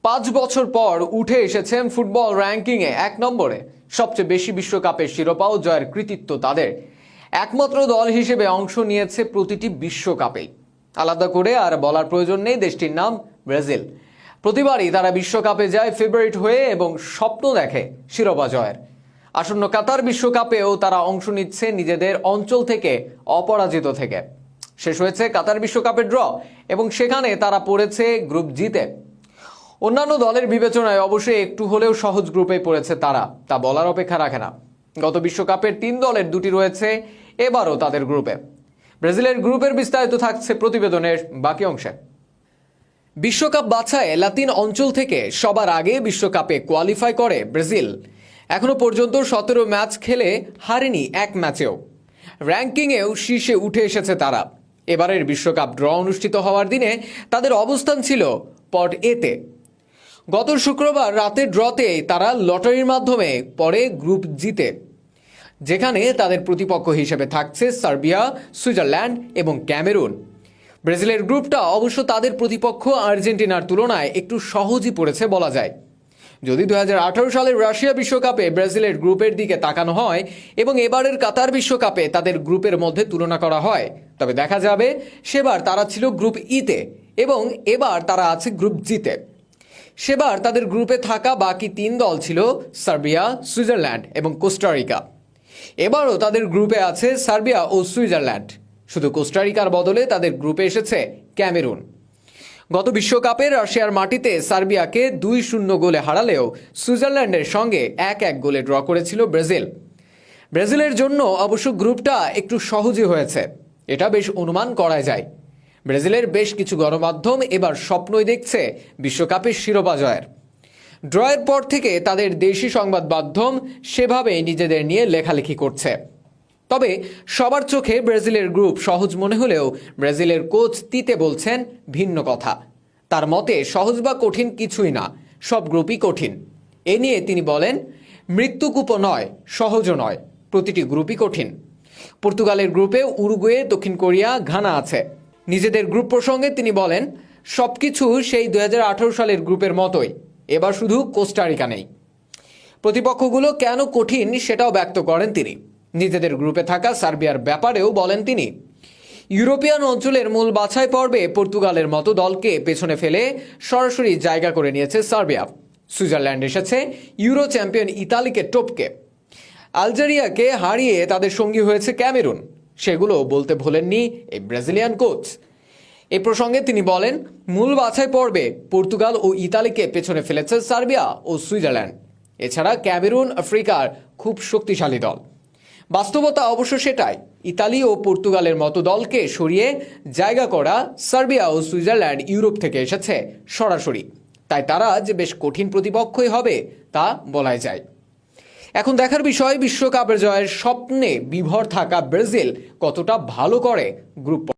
5 বছর পর উঠে এসেছেন ফুটবল র্যাঙ্কিংয়ে 1 নম্বরে। সবচেয়ে বেশি বিশ্বকাপের শিরোপাও জয়ের কৃতিত্ব তাদের। একমাত্র দল হিসেবে অংশ নিয়েছে প্রতিটি বিশ্বকাপেই। আলাদা করে আর বলার প্রয়োজন নেই দেশটির নাম ব্রাজিল। প্রতিবারই তারা বিশ্বকাপে যায় ফেভারিট হয়ে এবং স্বপ্ন দেখে শিরোপা জয়ের। আসন্ন কাতার বিশ্বকাপেও তারা অংশ নিচ্ছে নিজেদের অঞ্চল থেকে অপরাজিত থেকে। শেষ হয়েছে কাতার বিশ্বকাপের ড্র এবং সেখানে তারা পড়েছে গ্রুপ জিতে। অন্যান্য দলের বিবেচনায় অবশ্যই একটু হলেও সহজ গ্রুপে পড়েছে তারা, তা বলার অপেক্ষা রাখে না। গত বিশ্বকাপের 3 দলের 2টি রয়েছে এবারও তাদের গ্রুপে। ব্রাজিলের গ্রুপের বিস্তারিত থাকছে প্রতিবেদনের বাকি অংশে। বিশ্বকাপ বাছাইয়ে লাতিন অঞ্চল থেকে সবার আগে বিশ্বকাপে কোয়ালিফাই করে ব্রাজিল। এখনো পর্যন্ত 17 ম্যাচ খেলে হারেনি এক ম্যাচেও। র্যাঙ্কিংয়েও শীর্ষে উঠে এসেছে তারা। এবারের বিশ্বকাপ ড্র অনুষ্ঠিত হওয়ার দিনে তাদের অবস্থান ছিল পট এতে। গত শুক্রবার রাতের ড্রতে তারা লটারির মাধ্যমে পড়ে গ্রুপ জিতে, যেখানে তাদের প্রতিপক্ষ হিসেবে থাকছে সার্বিয়া, সুইজারল্যান্ড এবং ক্যামেরুন। ব্রাজিলের গ্রুপটা অবশ্য তাদের প্রতিপক্ষ আর্জেন্টিনার তুলনায় একটু সহজই পড়েছে বলা যায়। যদি 2018 সালের রাশিয়া বিশ্বকাপে ব্রাজিলের গ্রুপের দিকে তাকানো হয় এবং এবারের কাতার বিশ্বকাপে তাদের গ্রুপের মধ্যে তুলনা করা হয়, তবে দেখা যাবে সেবার তারা ছিল গ্রুপ ইতে এবং এবার তারা আছে গ্রুপ জিতে। সেবার তাদের গ্রুপে থাকা বাকি 3 দল ছিল সার্বিয়া, সুইজারল্যান্ড এবং কোস্টারিকা। এবারও তাদের গ্রুপে আছে সার্বিয়া ও সুইজারল্যান্ড। শুধু কোস্টারিকার বদলে তাদের গ্রুপে এসেছে ক্যামেরুন। গত বিশ্বকাপে রাশিয়ার মাটিতে সার্বিয়াকে 2-0 গোলে হারালেও সুইজারল্যান্ডের সঙ্গে 1-1 গোলে ড্র করেছিল ব্রাজিল। ব্রাজিলের জন্য অবশ্য গ্রুপটা একটু সহজই হয়েছে, এটা বেশ অনুমান করা যায়। ব্রাজিলের বেশ কিছু গণমাধ্যম এবার স্বপ্নই দেখছে বিশ্বকাপের শিরোপা জয়ের। ড্রয়ের পর থেকে তাদের দেশি সংবাদ মাধ্যম সেভাবে নিজেদের নিয়ে লেখালেখি করছে। তবে সবার চোখে ব্রাজিলের গ্রুপ সহজ মনে হলেও ব্রাজিলের কোচ তিতে বলছেন ভিন্ন কথা। তার মতে সহজ বা কঠিন কিছুই না, সব গ্রুপই কঠিন। এ নিয়ে তিনি বলেন, মৃত্যুকূপও নয়, সহজও নয়, প্রতিটি গ্রুপই কঠিন। পর্তুগালের গ্রুপে উরুগুয়ে, দক্ষিণ কোরিয়া, ঘানা আছে। নিজেদের গ্রুপ প্রসঙ্গে তিনি বলেন, সবকিছু সেই 2018 সালের গ্রুপের মতোই, এবার শুধু কোস্টারিকা নেই। প্রতিপক্ষগুলো কেন কঠিন সেটাও ব্যক্ত করেন তিনি। নিজেদের গ্রুপে থাকা সার্বিয়ার ব্যাপারেও বলেন তিনি, ইউরোপিয়ান অঞ্চলের মূল বাছাই পর্বে পর্তুগালের মতো দলকে পেছনে ফেলে সরাসরি জায়গা করে নিয়েছে সার্বিয়া। সুইজারল্যান্ড এসেছে ইউরো চ্যাম্পিয়ন ইতালিকে টপকে। আলজেরিয়াকে হারিয়ে তাদের সঙ্গী হয়েছে ক্যামেরুন। সেগুলো বলতে ভোলেননি এই ব্রাজিলিয়ান কোচ। এ প্রসঙ্গে তিনি বলেন, মূল বাছাই পর্বে পর্তুগাল ও ইতালিকে পেছনে ফেলেছে সার্বিয়া ও সুইজারল্যান্ড। এছাড়া ক্যামেরুন আফ্রিকার খুব শক্তিশালী দল। বাস্তবতা অবশ্য সেটাই। ইতালি ও পর্তুগালের মতো দলকে সরিয়ে জায়গা করা সার্বিয়া ও সুইজারল্যান্ড ইউরোপ থেকে এসেছে সরাসরি। তাই তারা যে বেশ কঠিন প্রতিপক্ষই হবে তা বলাই যায়। এখন দেখার বিষয়, বিশ্বকাপের জয়ের স্বপ্নে বিভোর থাকা ব্রাজিল কতটা ভালো করে গ্রুপ